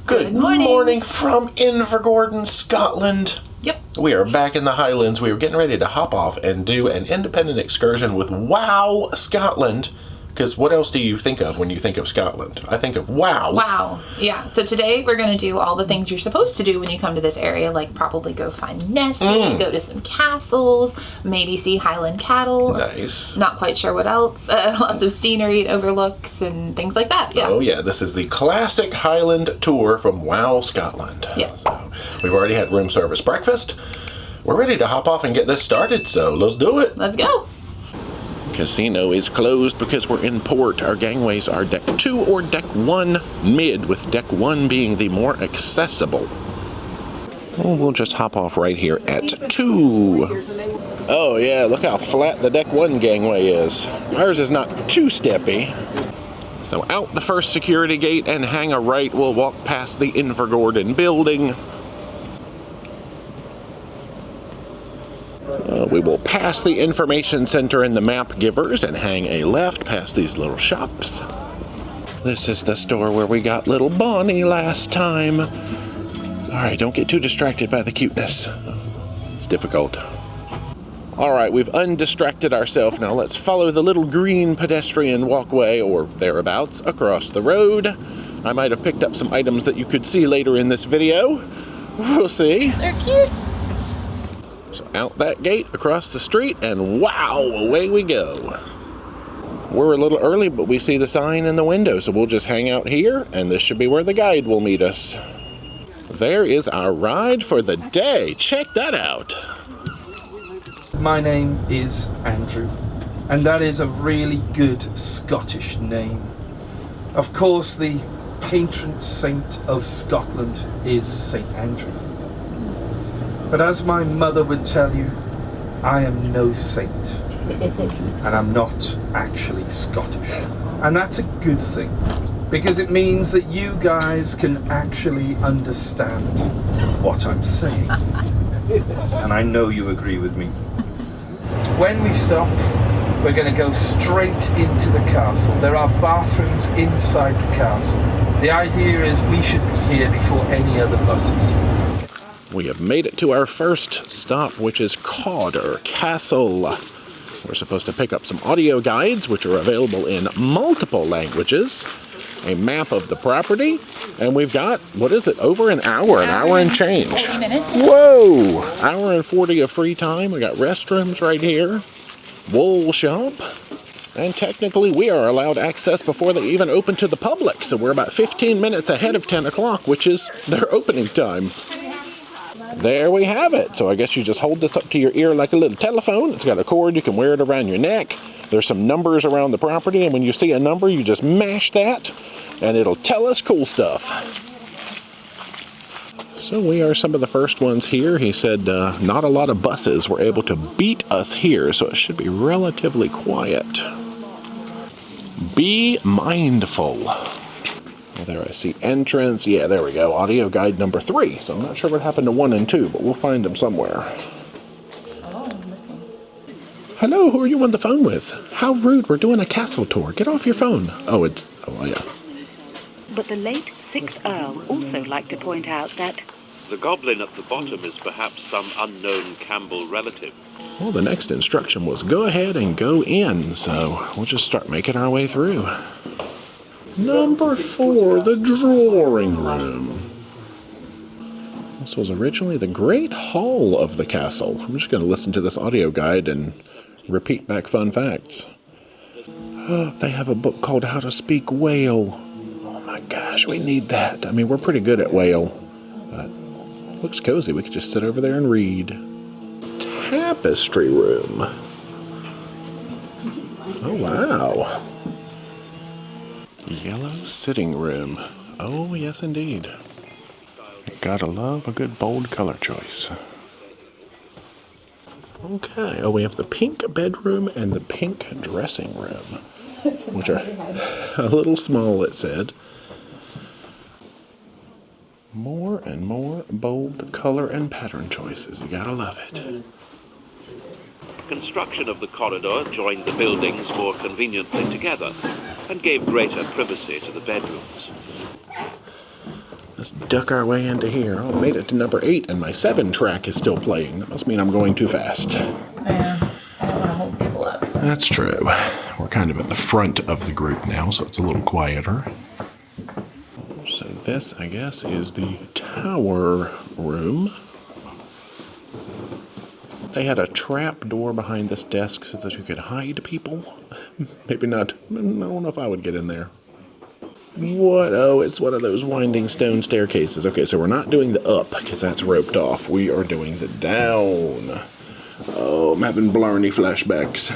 Good morning from Invergordon, Scotland. Yep. We are back in the Highlands. We were getting ready to hop off and do an independent excursion with WOW Scotland. Because what else do you think of when you think of Scotland? I think of WOW. Wow. Yeah. So today we're going to do all the things you're supposed to do when you come to this area, like probably go find Nessie, go to some castles, maybe see Highland cattle. Nice. Not quite sure what else. Lots of scenery, overlooks, and things like that. Yeah. Oh, yeah. This is the classic Highland Tour from WOW Scotland. Yeah. So we've already had room service breakfast. We're ready to hop off and get this started, so let's do it. Let's go. Casino is closed because we're in port. Our gangways are deck 2 or deck 1 mid, with deck 1 being the more accessible. We'll just hop off right here at 2. Oh yeah, look how flat the deck 1 gangway is. Ours is not too steppy. So out the first security gate and hang a right, we'll walk past the Invergordon building. We will pass the information center and the map givers and hang a left past these little shops. This is the store where we got little Bonnie last time. Alright, don't get too distracted by the cuteness. It's difficult. Alright, we've undistracted ourselves. Now let's follow the little green pedestrian walkway, or thereabouts, across the road. I might have picked up some items that you could see later in this video. We'll see. They're cute. So out that gate, across the street, and wow, away we go. We're a little early, but we see the sign in the window, so we'll just hang out here, and this should be where the guide will meet us. There is our ride for the day. Check that out. My name is Andrew, and that is a really good Scottish name. Of course, the patron saint of Scotland is St. Andrew. But as my mother would tell you, I am no saint, and I'm not actually Scottish. And that's a good thing, because it means that you guys can actually understand what I'm saying. And I know you agree with me. When we stop, we're going to go straight into the castle. There are bathrooms inside the castle. The idea is we should be here before any other buses. We have made it to our first stop, which is Cawdor Castle. We're supposed to pick up some audio guides, which are available in multiple languages, a map of the property, and we've got, what is it, over an hour and change. 40 minutes. Whoa! Hour and 40 of free time. We got restrooms right here, wool shop, and technically we are allowed access before they even open to the public, so we're about 15 minutes ahead of 10 o'clock, which is their opening time. There we have it. So I guess you just hold this up to your ear like a little telephone. It's got a cord. You can wear it around your neck. There's some numbers around the property, and when you see a number, you just mash that, and it'll tell us cool stuff. So we are some of the first ones here. He said not a lot of buses were able to beat us here, so it should be relatively quiet. Be mindful. Well, there I see entrance. Yeah, there we go. Audio guide number 3. So I'm not sure what happened to 1 and 2, but we'll find them somewhere. Oh, I'm listening. Hello, who are you on the phone with? How rude, we're doing a castle tour. Get off your phone. Oh, yeah. But the late 6th Earl also liked to point out that the goblin at the bottom is perhaps some unknown Campbell relative. Well, the next instruction was go ahead and go in, so we'll just start making our way through. Number 4, the drawing room. This was originally the great hall of the castle. I'm just going to listen to this audio guide and repeat back fun facts. They have a book called How to Speak Whale. Oh my gosh, we need that. I mean, we're pretty good at whale, but it looks cozy. We could just sit over there and read. Tapestry room. Oh wow. Yellow sitting room. Oh, yes, indeed. Gotta love a good bold color choice. Okay, oh, we have the pink bedroom and the pink dressing room, which are a little small, it said. More and more bold color and pattern choices. You gotta love it. Construction of the corridor joined the buildings more conveniently together and gave greater privacy to the bedrooms. Let's duck our way into here. Oh, I made it to number 8, and my 7 track is still playing. That must mean I'm going too fast. Yeah, I don't want to hold people up. So. That's true. We're kind of at the front of the group now, so it's a little quieter. So this, I guess, is the tower room. They had a trap door behind this desk so that you could hide people. Maybe not. I don't know if I would get in there. What? Oh, it's one of those winding stone staircases. Okay, so we're not doing the up because that's roped off. We are doing the down. Oh, I'm having blarney flashbacks.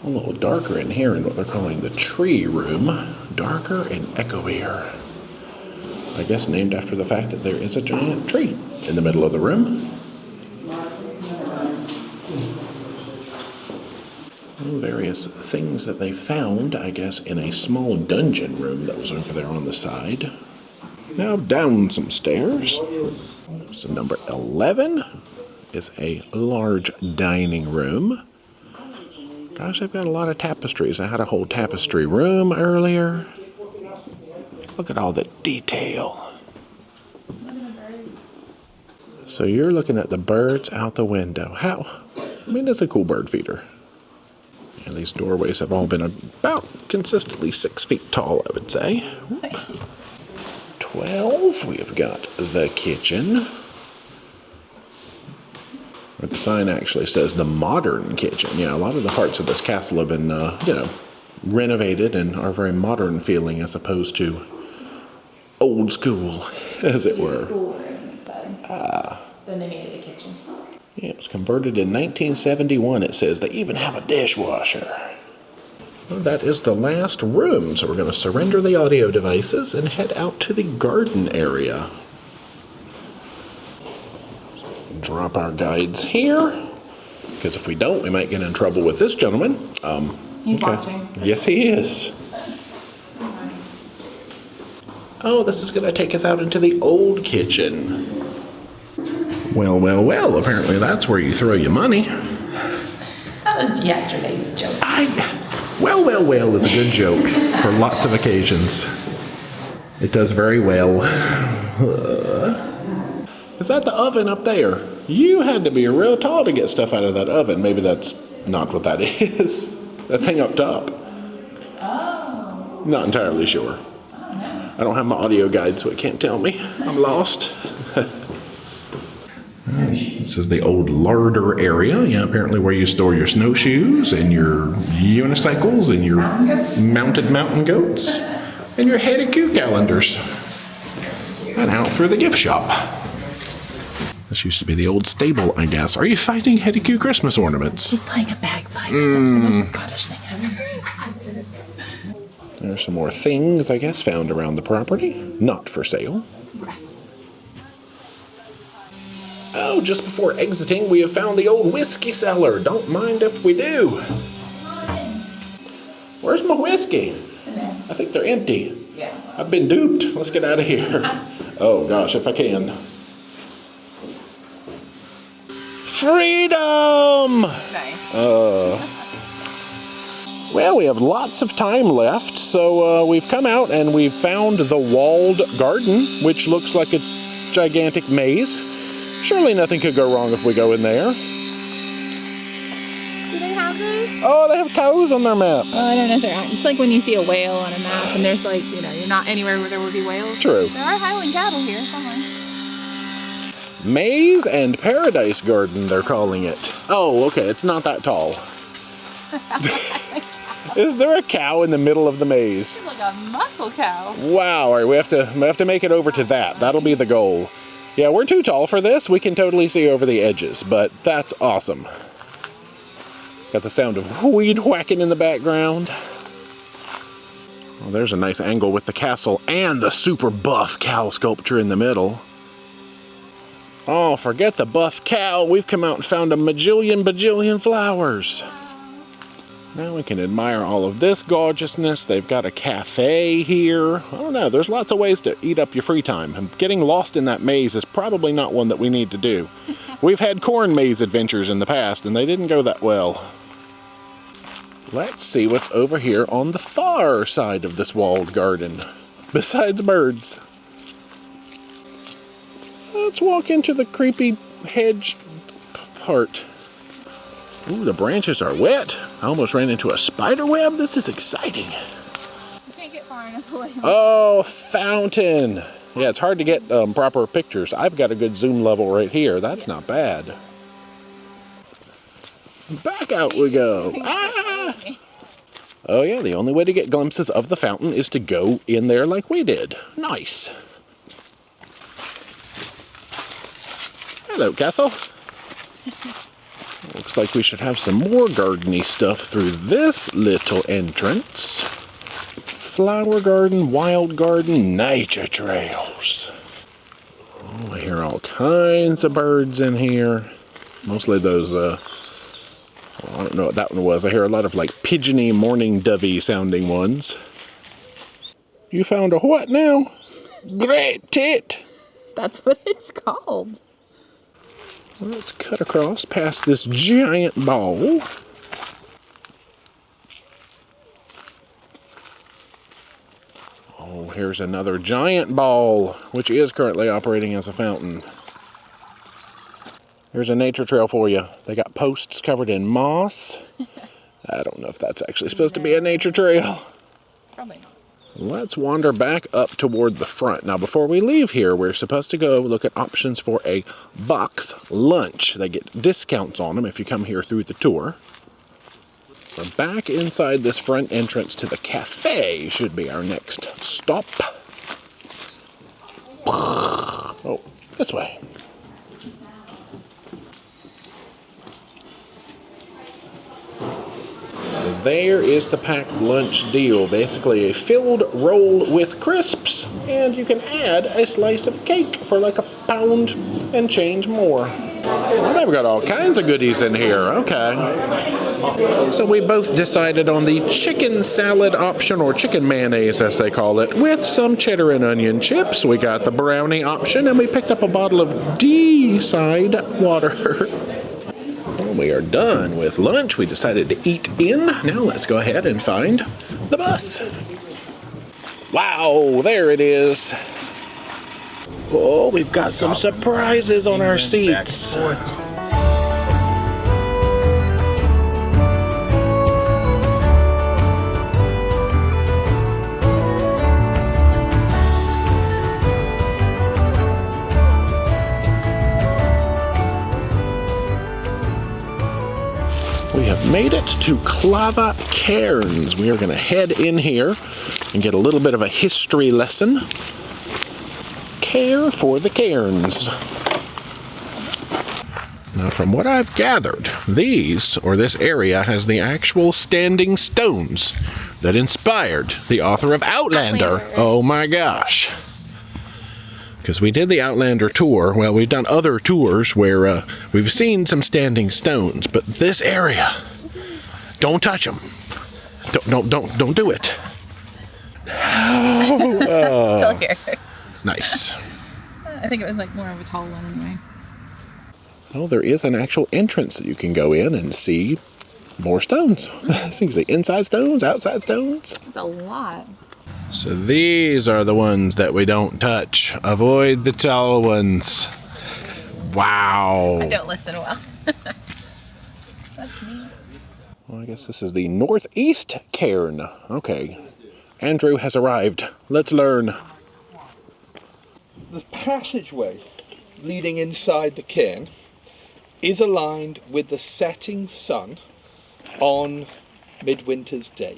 A little darker in here in what they're calling the tree room. Darker and echoier. I guess named after the fact that there is a giant tree in the middle of the room. Various things that they found, I guess, in a small dungeon room that was over there on the side. Now down some stairs. So number 11 is a large dining room. Gosh, they've got a lot of tapestries. I had a whole tapestry room earlier. Look at all the detail. So you're looking at the birds out the window. How? I mean, it's a cool bird feeder. And these doorways have all been about consistently 6 feet tall, I would say. 12, we've got the kitchen. Where the sign actually says the modern kitchen. Yeah, a lot of the parts of this castle have been, renovated and are very modern feeling as opposed to old school, as it were. Schoolroom inside. Then they made it the kitchen. Yeah, it was converted in 1971, it says. They even have a dishwasher. Well, that is the last room, so we're going to surrender the audio devices and head out to the garden area. Drop our guides here, because if we don't, we might get in trouble with this gentleman. He's watching. Yes, he is. Oh, this is going to take us out into the old kitchen. Well, well, well, apparently that's where you throw your money. That was yesterday's joke. Well, well, well is a good joke for lots of occasions. It does very well. Is that the oven up there? You had to be real tall to get stuff out of that oven. Maybe that's not what that is. That thing up top. Oh. Not entirely sure. I don't have my audio guide, so it can't tell me. I'm lost. This is the old larder area, apparently where you store your snowshoes and your unicycles and your mounted mountain goats and your Hanukkah calendars. And out through the gift shop. This used to be the old stable, I guess. Are you finding Hanukkah Christmas ornaments? He's playing a bagpipe. That's the most Scottish thing ever. There's some more things, I guess, found around the property. Not for sale. Oh, just before exiting, we have found the old whiskey cellar. Don't mind if we do. Where's my whiskey? I think they're empty. Yeah. I've been duped. Let's get out of here. Oh, gosh, if I can. Freedom! Nice. Well, we have lots of time left, so we've come out and we've found the walled garden, which looks like a gigantic maze. Surely nothing could go wrong if we go in there. Do they have those? Oh, they have cows on their map. Well, I don't know if they're. It's like when you see a whale on a map and there's like, you're not anywhere where there would be whales. True. There are Highland cattle here somewhere. Maze and Paradise Garden, they're calling it. Oh, okay, it's not that tall. Is there a cow in the middle of the maze? It's like a muscle cow. Wow, all right, we have to make it over to that. That'll be the goal. Yeah, we're too tall for this. We can totally see over the edges, but that's awesome. Got the sound of weed whacking in the background. Well, there's a nice angle with the castle and the super buff cow sculpture in the middle. Oh, forget the buff cow. We've come out and found a bajillion flowers. Now we can admire all of this gorgeousness. They've got a cafe here. I don't know, there's lots of ways to eat up your free time. And getting lost in that maze is probably not one that we need to do. We've had corn maze adventures in the past and they didn't go that well. Let's see what's over here on the far side of this walled garden, besides birds. Let's walk into the creepy hedge part. Ooh, the branches are wet. I almost ran into a spider web. This is exciting. You can't get far enough away. Oh, fountain. Yeah, it's hard to get proper pictures. I've got a good zoom level right here. That's not bad. Back out we go. Ah! Oh yeah, the only way to get glimpses of the fountain is to go in there like we did. Nice. Hello, castle. Looks like we should have some more gardeny stuff through this little entrance. Flower garden, wild garden, nature trails. Oh, I hear all kinds of birds in here. Mostly those, I don't know what that one was. I hear a lot of like pigeony, morning dovey sounding ones. You found a what now? Great tit! That's what it's called. Let's cut across past this giant ball. Oh, here's another giant ball, which is currently operating as a fountain. Here's a nature trail for you. They got posts covered in moss. I don't know if that's actually supposed to be a nature trail. Probably not. Let's wander back up toward the front. Now, before we leave here, we're supposed to go look at options for a box lunch. They get discounts on them if you come here through the tour. So back inside this front entrance to the cafe should be our next stop. Oh, this way. So there is the packed lunch deal. Basically a filled roll with crisps, and you can add a slice of cake for like £1 and change more. Well, they've got all kinds of goodies in here. Okay. So we both decided on the chicken salad option, or chicken mayonnaise as they call it, with some cheddar and onion chips. We got the brownie option, and we picked up a bottle of D-side water. We are done with lunch. We decided to eat in. Now let's go ahead and find the bus. Wow, there it is. Oh, we've got some surprises on our seats. We have made it to Clava Cairns. We are going to head in here and get a little bit of a history lesson. Care for the cairns. Now, from what I've gathered, this area has the actual standing stones that inspired the author of Outlander. Oh my gosh. Because we did the Outlander tour. Well, we've done other tours where we've seen some standing stones, but this area, don't touch them. Don't do it. Still here. Nice. I think it was like more of a tall one anyway. Well, there is an actual entrance that you can go in and see more stones. So you can see inside stones, outside stones. It's a lot. So these are the ones that we don't touch. Avoid the tall ones. Wow. I don't listen well. That's neat. Well, I guess this is the northeast cairn. Okay. Andrew has arrived. Let's learn. The passageway leading inside the cairn is aligned with the setting sun on Midwinter's Day.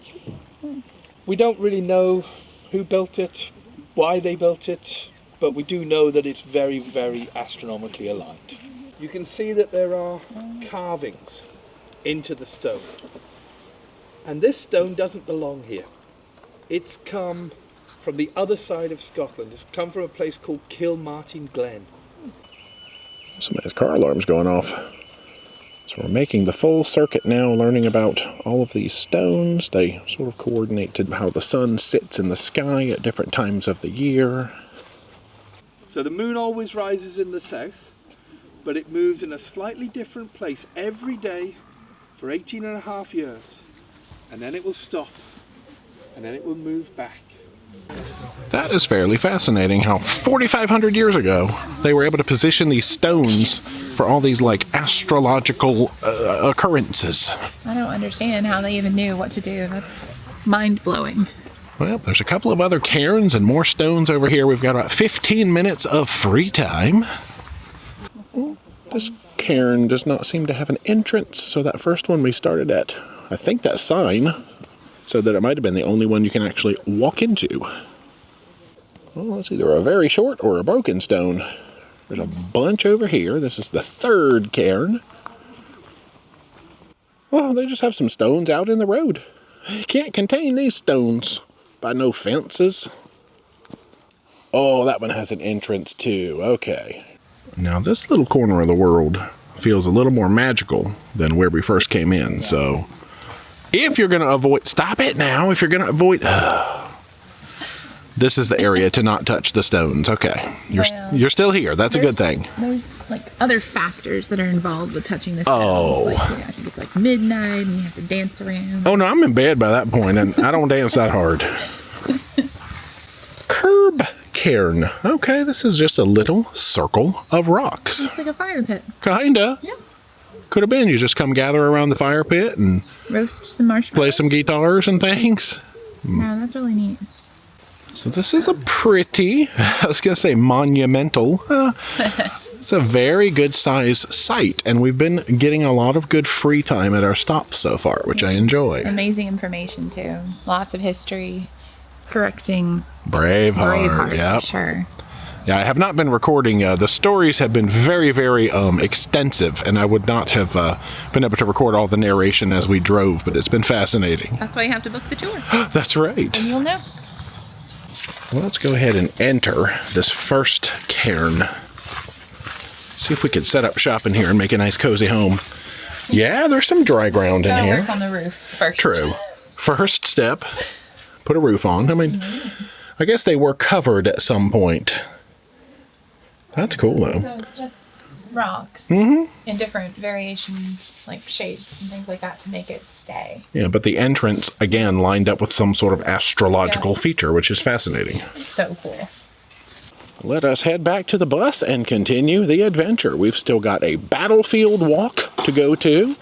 We don't really know who built it, why they built it, but we do know that it's very, very astronomically aligned. You can see that there are carvings into the stone. And this stone doesn't belong here. It's come from the other side of Scotland. It's come from a place called Kilmartin Glen. Somebody's car alarm's going off. So we're making the full circuit now, learning about all of these stones. They sort of coordinate to how the sun sits in the sky at different times of the year. So the moon always rises in the south, but it moves in a slightly different place every day for 18 and a half years. And then it will stop, and then it will move back. That is fairly fascinating how 4,500 years ago they were able to position these stones for all these like astrological occurrences. I don't understand how they even knew what to do. That's mind-blowing. Well, there's a couple of other cairns and more stones over here. We've got about 15 minutes of free time. This cairn does not seem to have an entrance, so that first one we started at, I think that sign said that it might have been the only one you can actually walk into. Well, it's either a very short or a broken stone. There's a bunch over here. This is the third cairn. Well, they just have some stones out in the road. You can't contain these stones by no fences. Oh, that one has an entrance too. Okay. Now this little corner of the world feels a little more magical than where we first came in. So if you're going to avoid... Stop it now. If you're going to avoid... This is the area to not touch the stones. Okay. You're still here. That's a good thing. There's like other factors that are involved with touching the stones. Oh. Like, I think it's like midnight and you have to dance around. Oh, no, I'm in bed by that point, and I don't dance that hard. Curb cairn. Okay, this is just a little circle of rocks. Looks like a fire pit. Kinda. Yeah. Could have been. You just come gather around the fire pit and Roast some marshmallows. play some guitars and things. No, that's really neat. So this is a pretty, I was going to say monumental, it's a very good size site, and we've been getting a lot of good free time at our stops so far, which I enjoy. Amazing information too. Lots of history. Correcting Braveheart, yep. Sure. Yeah, I have not been recording. The stories have been very, very extensive, and I would not have been able to record all the narration as we drove, but it's been fascinating. That's why you have to book the tour. That's right. And you'll know. Well, let's go ahead and enter this first cairn. See if we can set up shop in here and make a nice cozy home. Yeah, there's some dry ground in here. Work on the roof first. True. First step, put a roof on. I mean, I guess they were covered at some point. That's cool, though. So it's just rocks in different variations, like shapes and things like that to make it stay. Yeah, but the entrance, again, lined up with some sort of astrological feature, which is fascinating. So cool. Let us head back to the bus and continue the adventure. We've still got a battlefield walk to go to.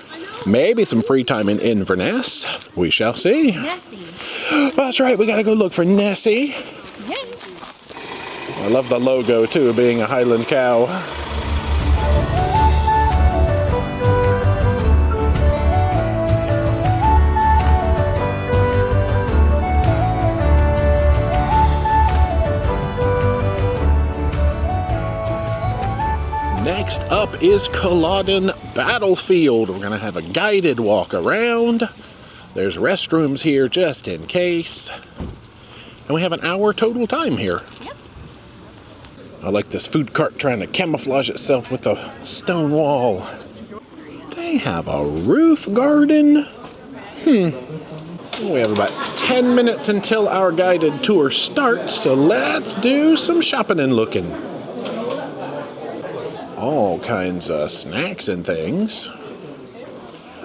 Maybe some free time in Inverness. We shall see. Nessie. That's right, we gotta go look for Nessie. Yay. I love the logo, too, being a Highland cow. Next up is Culloden Battlefield. We're going to have a guided walk around. There's restrooms here just in case. And we have an hour total time here. Yep. I like this food cart trying to camouflage itself with a stone wall. They have a roof garden. We have about 10 minutes until our guided tour starts, so let's do some shopping and looking. All kinds of snacks and things.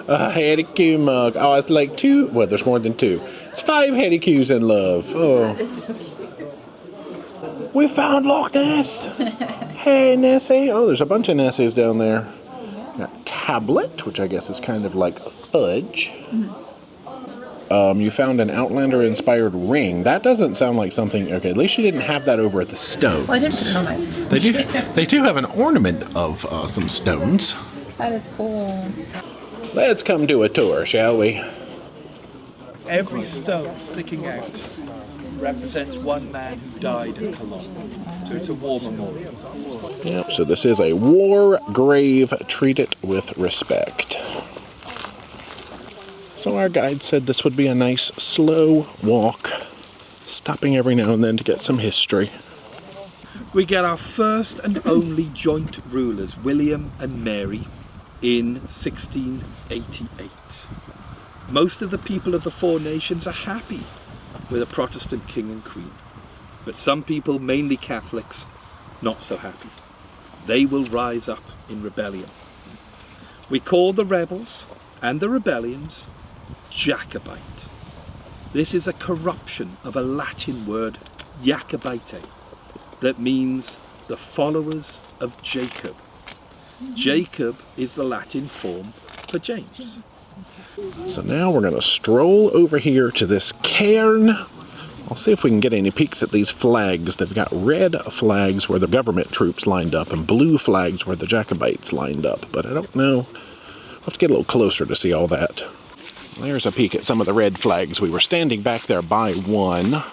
A Hetty Q mug. Oh, it's like two. Well, there's more than two. It's 5 Hetty Qs in love. Oh. We found Loch Ness. Hey, Nessie. Oh, there's a bunch of Nessies down there. Got tablet, which I guess is kind of like fudge. You found an Outlander-inspired ring. That doesn't sound like something... Okay, at least you didn't have that over at the stove. Well, I didn't put it on my... They do have an ornament of some stones. That is cool. Let's come do a tour, shall we? Every stone sticking out represents one man who died at Culloden. So it's a war memorial. Yep, so this is a war grave. Treat it with respect. So our guide said this would be a nice slow walk, stopping every now and then to get some history. We get our first and only joint rulers, William and Mary, in 1688. Most of the people of the four nations are happy with a Protestant king and queen, but some people, mainly Catholics, not so happy. They will rise up in rebellion. We call the rebels and the rebellions Jacobite. This is a corruption of a Latin word, Jacobite, that means the followers of Jacob. Jacob is the Latin form for James. So now we're going to stroll over here to this cairn. I'll see if we can get any peeks at these flags. They've got red flags where the government troops lined up and blue flags where the Jacobites lined up. But I don't know. I'll have to get a little closer to see all that. There's a peek at some of the red flags. We were standing back there by one. Now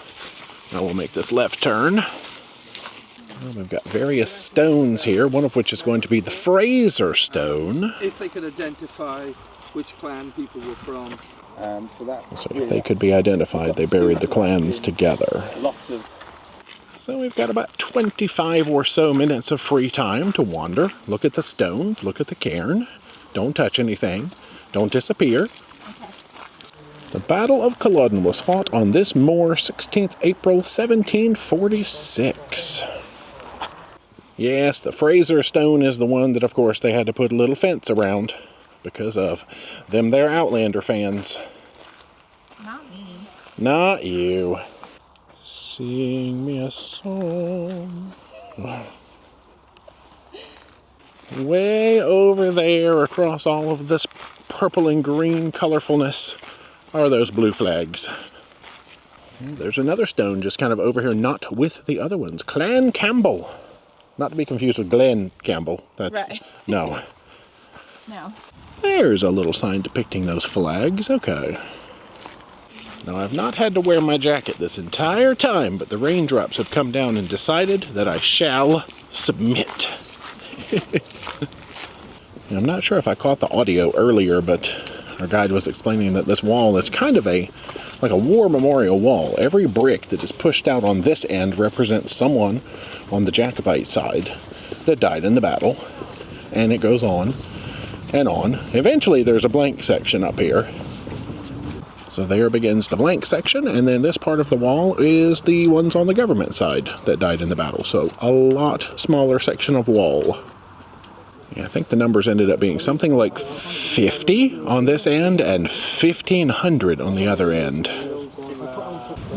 we'll make this left turn. Well, we've got various stones here, one of which is going to be the Fraser stone. If they could identify which clan people were from. So if they could be identified, they buried the clans together. So we've got about 25 or so minutes of free time to wander. Look at the stones, look at the cairn. Don't touch anything. Don't disappear. The Battle of Culloden was fought on this moor 16th April 1746. Yes, the Fraser stone is the one that, of course, they had to put a little fence around because of them there Outlander fans. Not me. Not you. Sing me a song. Way over there across all of this purple and green colorfulness are those blue flags. There's another stone just kind of over here, not with the other ones. Clan Campbell. Not to be confused with Glenn Campbell. That's right. No. No. There's a little sign depicting those flags. Okay. Now, I've not had to wear my jacket this entire time, but the raindrops have come down and decided that I shall submit. I'm not sure if I caught the audio earlier, but our guide was explaining that this wall is kind of like a war memorial wall. Every brick that is pushed out on this end represents someone on the Jacobite side that died in the battle, and it goes on and on. Eventually there's a blank section up here. So there begins the blank section, and then this part of the wall is the ones on the government side that died in the battle. So a lot smaller section of wall. Yeah, I think the numbers ended up being something like 50 on this end and 1,500 on the other end.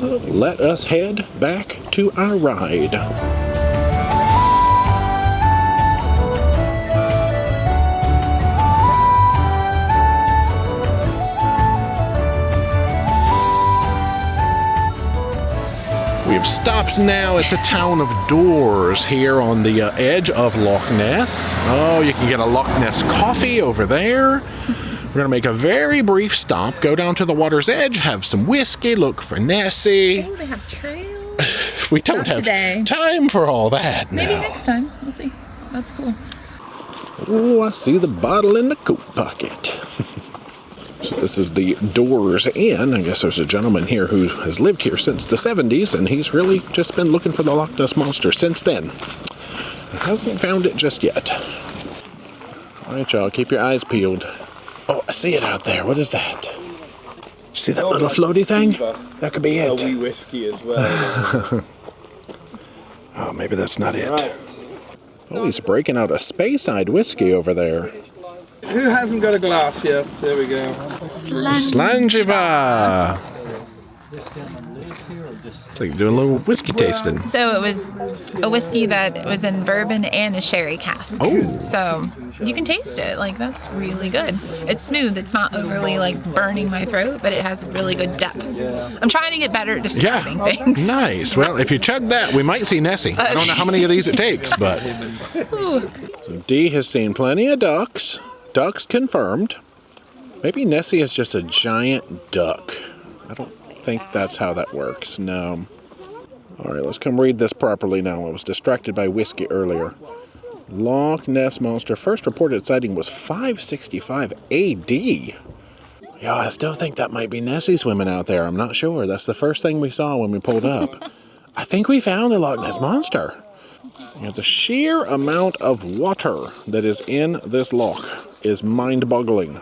Let us head back to our ride. We've stopped now at the town of Doors here on the edge of Loch Ness. Oh, you can get a Loch Ness coffee over there. We're going to make a very brief stop, go down to the water's edge, have some whiskey, look for Nessie. Oh, they have trails. We don't have time for all that now. Maybe next time. We'll see. That's cool. Oh, I see the bottle in the coat pocket. So this is the Doors Inn. I guess there's a gentleman here who has lived here since the 70s, and he's really just been looking for the Loch Ness Monster since then. And hasn't found it just yet. All right, y'all, keep your eyes peeled. Oh, I see it out there. What is that? See that little floaty thing? That could be it. A wee whiskey as well. Oh, maybe that's not it. Oh, he's breaking out a Speyside whiskey over there. Who hasn't got a glass yet? There we go. Slangiva! So you're doing a little whiskey tasting. So it was a whiskey that was in bourbon and a sherry cask. Oh. So you can taste it. Like, that's really good. It's smooth. It's not overly, like, burning my throat, but it has really good depth. I'm trying to get better at describing things. Nice. Well, if you chug that, we might see Nessie. I don't know how many of these it takes, but... Ooh. So Dee has seen plenty of ducks. Ducks confirmed. Maybe Nessie is just a giant duck. I don't think that's how that works. No. All right, let's come read this properly now. I was distracted by whiskey earlier. Loch Ness Monster first reported sighting was 565 AD. Yeah, I still think that might be Nessie swimming out there. I'm not sure. That's the first thing we saw when we pulled up. I think we found the Loch Ness Monster. You know, the sheer amount of water that is in this loch is mind-boggling.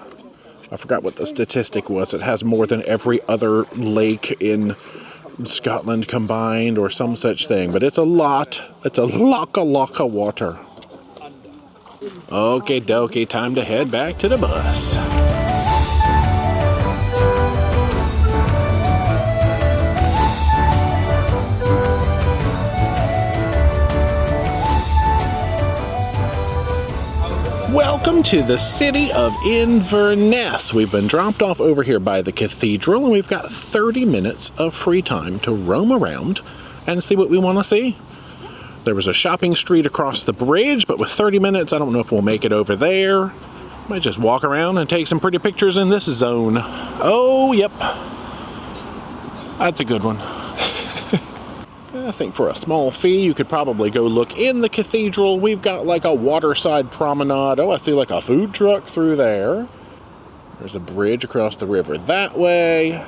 I forgot what the statistic was. It has more than every other lake in Scotland combined or some such thing. But it's a lot. It's a loch of water. Okie dokie, time to head back to the bus. Welcome to the city of Inverness. We've been dropped off over here by the cathedral, and we've got 30 minutes of free time to roam around and see what we want to see. There was a shopping street across the bridge, but with 30 minutes, I don't know if we'll make it over there. Might just walk around and take some pretty pictures in this zone. Oh, yep. That's a good one. I think for a small fee, you could probably go look in the cathedral. We've got like a waterside promenade. Oh, I see like a food truck through there. There's a bridge across the river that way.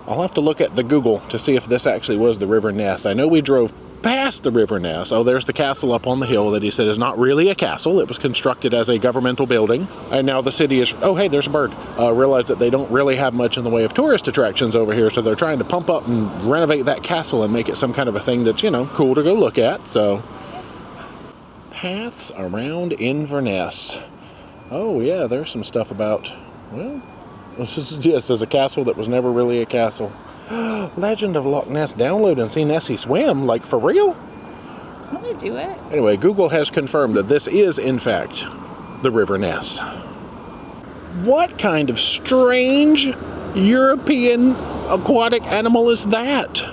I'll have to look at the Google to see if this actually was the River Ness. I know we drove past the River Ness. Oh, there's the castle up on the hill that he said is not really a castle. It was constructed as a governmental building. And now the city is, oh, hey, there's a bird. Realize that they don't really have much in the way of tourist attractions over here, so they're trying to pump up and renovate that castle and make it some kind of a thing that's, you know, cool to go look at. So, paths around Inverness. Oh, yeah, there's some stuff about, well, yes, as a castle that was never really a castle. Legend of Loch Ness. Download and see Nessie swim. Like, for real? I want to do it. Anyway, Google has confirmed that this is, in fact, the River Ness. What kind of strange European aquatic animal is that?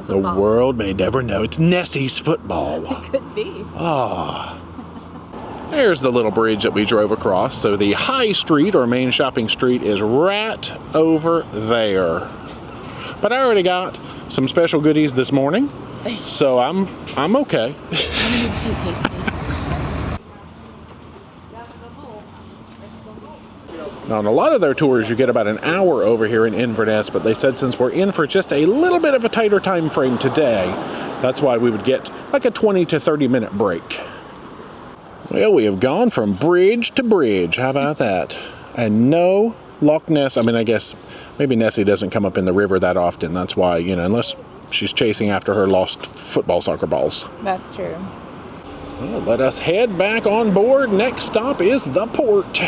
The world may never know. It's Nessie's football. It could be. There's the little bridge that we drove across. So the high street, or main shopping street, is right over there. But I already got some special goodies this morning, so I'm okay. I need suitcases. Now, on a lot of their tours, you get about an hour over here in Inverness, but they said since we're in for just a little bit of a tighter time frame today, that's why we would get like a 20 to 30 minute break. Well, we have gone from bridge to bridge. How about that? And no Loch Ness. I mean, I guess maybe Nessie doesn't come up in the river that often. That's why, you know, unless she's chasing after her lost soccer balls. That's true. Well, let us head back on board. Next stop is the port.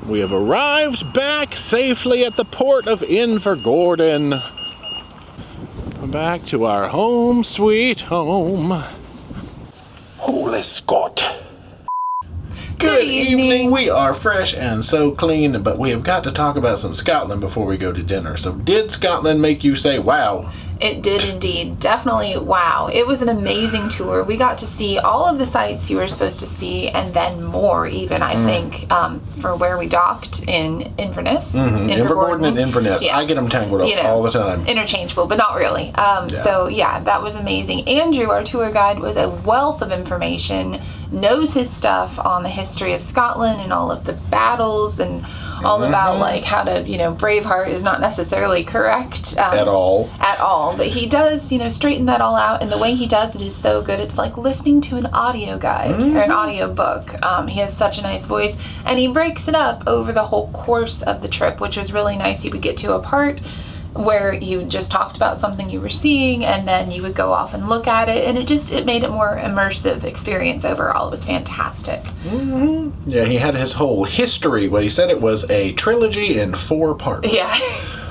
We have arrived back safely at the port of Invergordon. Back to our home sweet home. Holy Scott. Good evening. We are fresh and so clean, but we have got to talk about some Scotland before we go to dinner. So did Scotland make you say, wow? It did indeed. Definitely wow. It was an amazing tour. We got to see all of the sites you were supposed to see and then more even, I think, for where we docked in Inverness. Invergordon and Inverness. Yeah. I get them tangled up all the time. Interchangeable, but not really. So yeah, that was amazing. Andrew, our tour guide, was a wealth of information, knows his stuff on the history of Scotland and all of the battles and all about like how to, Braveheart is not necessarily correct. At all. But he does, straighten that all out, and the way he does it is so good. It's like listening to an audio guide or an audio book. He has such a nice voice, and he breaks it up over the whole course of the trip, which was really nice. He would get to a part where you just talked about something you were seeing, and then you would go off and look at it, and it made it more immersive experience overall. It was fantastic. Yeah, he had his whole history. Well, he said it was a trilogy in 4 parts. Yeah.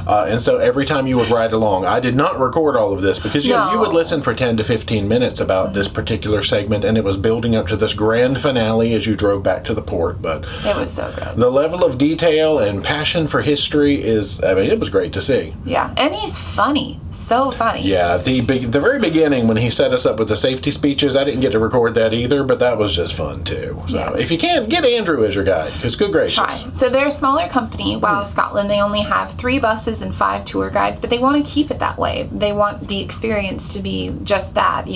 And so every time you would ride along, I did not record all of this because you would No. listen for 10 to 15 minutes about this particular segment, and it was building up to this grand finale as you drove back to the port. But It was so good. the level of detail and passion for history is, I mean, it was great to see. Yeah, and he's funny. So funny. Yeah, the very beginning when he set us up with the safety speeches, I didn't get to record that either, but that was just fun too. So Yeah. if you can, get Andrew as your guide, because good gracious. Try. So they're a smaller company. Wow Scotland, they only have 3 buses and 5 tour guides, but they want to keep it that way. They want the experience to be just that,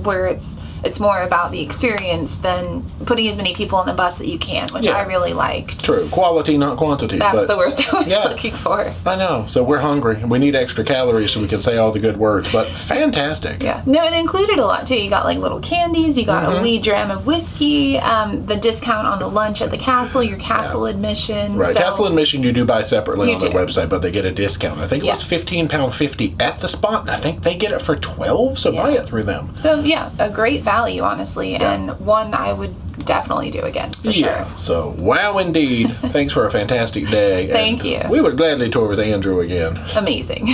where it's more about the experience than putting as many people on the bus that you can, which Yeah. I really liked. True. Quality, not quantity. That's but the word I was yeah. looking for. I know. So we're hungry. We need extra calories so we can say all the good words. But fantastic. Yeah. No, it included a lot too. You got like little candies, you got a wee dram of whiskey, the discount on the lunch at the castle, your castle admission. Right. So, Castle admission you do buy separately You on their do. website, but they get a discount. I think it Yeah. was £15.50 at the spot, and I think they get it for $12, so buy it through them. So yeah, a great value, honestly, and one I would definitely do again for Yeah. sure. So, wow indeed. Thanks for a fantastic day. Thank you. We would gladly tour with Andrew again. Amazing.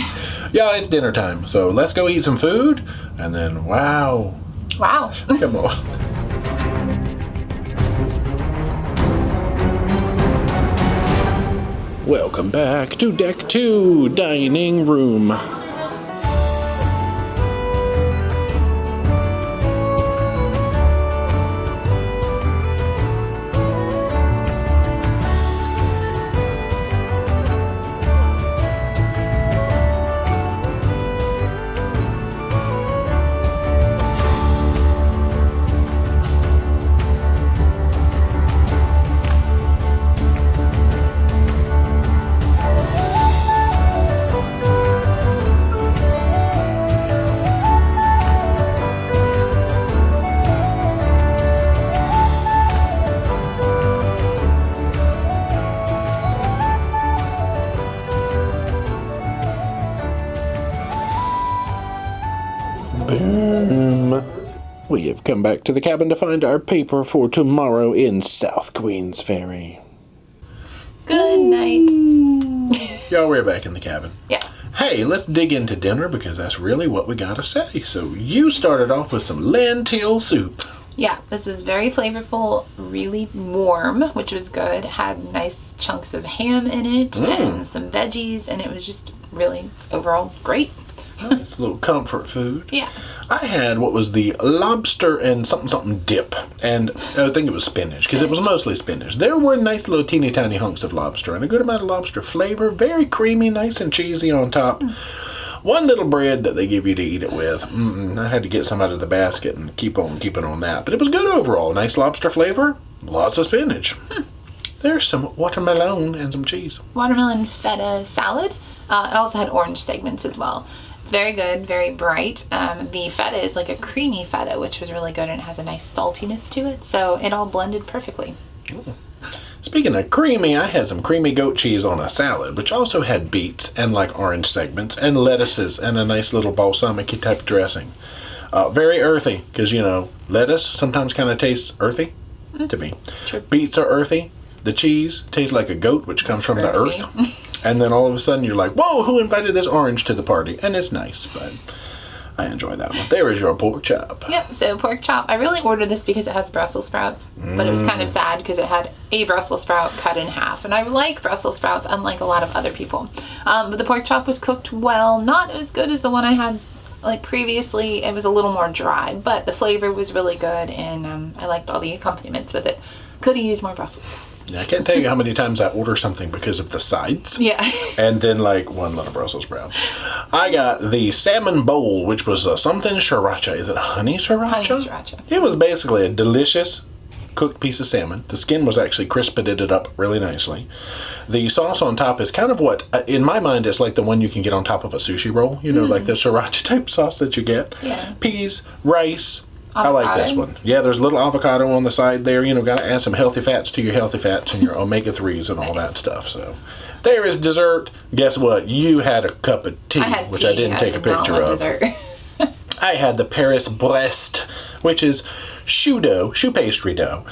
Yeah, it's dinner time, so let's go eat some food, and then, wow. Wow. Come on. Welcome back to Deck 2, Dining Room. We have come back to the cabin to find our paper for tomorrow in South Queens Ferry. Good night. Yeah, we're back in the cabin. Yeah. Hey, let's dig into dinner because that's really what we gotta say. So you started off with some lentil soup. Yeah, this was very flavorful, really warm, which was good. Had nice chunks of ham in it and some veggies, and it was just really overall great. Nice little comfort food. Yeah. I had what was the lobster and something dip, and I think it was spinach because it was mostly spinach. There were nice little teeny tiny hunks of lobster and a good amount of lobster flavor, very creamy, nice and cheesy on top. One little bread that they give you to eat it with. I had to get some out of the basket and keep on keeping on that, but it was good overall. Nice lobster flavor, lots of spinach. There's some watermelon and some cheese. Watermelon feta salad. It also had orange segments as well. It's very good, very bright. The feta is like a creamy feta, which was really good, and it has a nice saltiness to it, so it all blended perfectly. Speaking of creamy, I had some creamy goat cheese on a salad, which also had beets and like orange segments and lettuces and a nice little balsamic type dressing. Very earthy, because lettuce sometimes kind of tastes earthy to me. True. Beets are earthy. The cheese tastes like a goat, which comes from the Earthy. earth. And then all of a sudden you're like, whoa, who invited this orange to the party? And it's nice, but I enjoy that one. There is your pork chop. Yep, so pork chop. I really ordered this because it has Brussels sprouts, but it was kind of sad because it had a Brussels sprout cut in half. And I like Brussels sprouts, unlike a lot of other people. But the pork chop was cooked well, not as good as the one I had like previously. It was a little more dry, but the flavor was really good, and I liked all the accompaniments with it. Could have used more Brussels sprouts. I can't tell you how many times I order something because of the sides. Yeah. And then like one little Brussels sprout. I got the salmon bowl, which was something sriracha. Is it honey sriracha? Honey sriracha. It was basically a delicious cooked piece of salmon. The skin was actually crisped it up really nicely. The sauce on top is kind of what, in my mind, it's like the one you can get on top of a sushi roll. Like the sriracha type sauce that you get. Yeah. Peas, rice. I like this Avocado. one. Yeah, there's a little avocado on the side there. Got to add some healthy fats to your healthy fats and your omega-3s and all that stuff. So There is dessert. Guess what? You had a cup of tea, I had which tea. I didn't take a did not picture want of. Dessert. I had the Paris Brest, which is choux dough, choux pastry dough.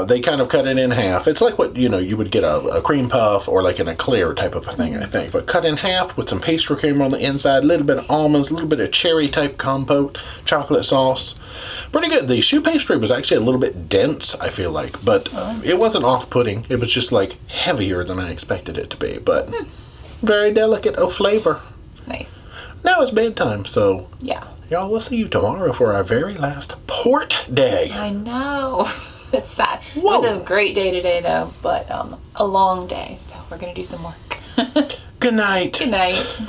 They kind of cut it in half. It's like what, you would get a cream puff or like an eclair type of a thing, I think. But cut in half with some pastry cream on the inside, a little bit of almonds, a little bit of cherry type compote, chocolate sauce. Pretty good. The choux pastry was actually a little bit dense, I feel like. But it wasn't off-putting. It was just like heavier than I expected it to be. But very delicate of flavor. Nice. Now it's bedtime, so... Yeah. Y'all, we'll see you tomorrow for our very last port day. I know. It's sad. Whoa. It was a great day today, though, but a long day, so we're going to do some work. Good night. Good night.